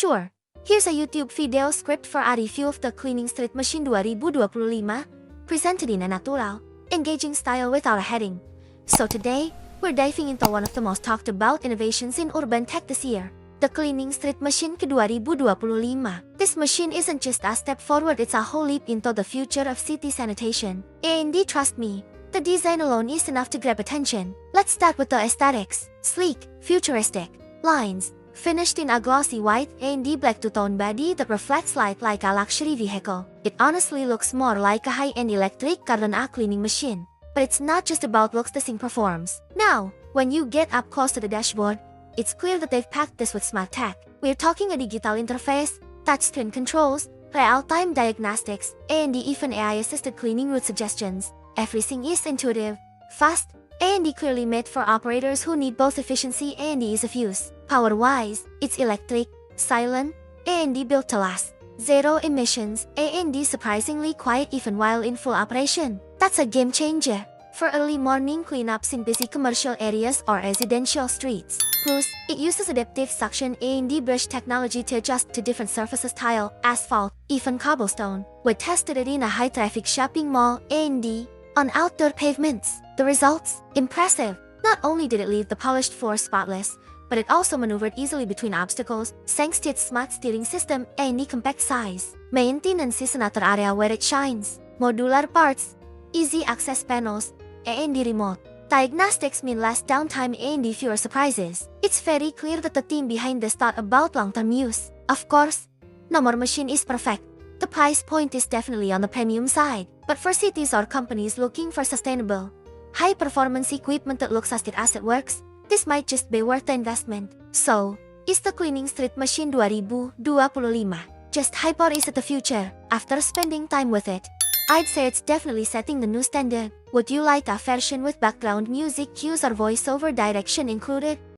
Sure. Here's a YouTube video script for a review of the Cleaning Street Machine 2025, presented in a natural, engaging style without a heading. So today, we're diving into one of the most talked about innovations in urban tech this year, the Cleaning Street Machine ke-2025. This machine isn't just a step forward, it's a whole leap into the future of city sanitation. And trust me, the design alone is enough to grab attention. Let's start with the aesthetics. Sleek, futuristic lines, finished in a glossy white and black two-tone body that reflects light like a luxury vehicle. It honestly looks more like a high-end electric car than a cleaning machine. But it's not just about looks, this thing performs. Now, when you get up close to the dashboard, it's clear that they've packed this with smart tech. We're talking a digital interface, touchscreen controls, real-time diagnostics, and even AI-assisted cleaning route suggestions. Everything is intuitive, fast, and clearly made for operators who need both efficiency and ease of use. Power-wise, it's electric, silent, and built to last. Zero emissions, and surprisingly quiet even while in full operation. That's a game changer for early morning cleanups in busy commercial areas or residential streets. Plus, it uses adaptive suction and brush technology to adjust to different surfaces: tile, asphalt, even cobblestone. We tested it in a high-traffic shopping mall and on outdoor pavements. The results? Impressive. Not only did it leave the polished floor spotless, but it also maneuvered easily between obstacles thanks to its smart steering system and compact size. Maintenance is another area where it shines. Modular parts, easy access panels, and remote diagnostics mean less downtime and fewer surprises. It's very clear that the team behind this thought about long-term use. Of course, no more machine is perfect. The price point is definitely on the premium side. But for cities or companies looking for sustainable, high-performance equipment that looks as it works, this might just be worth the investment. So, is the Cleaning Street Machine 2025 just hype, or is it the future? After spending time with it, I'd say it's definitely setting the new standard. Would you like a version with background music cues or voiceover direction included?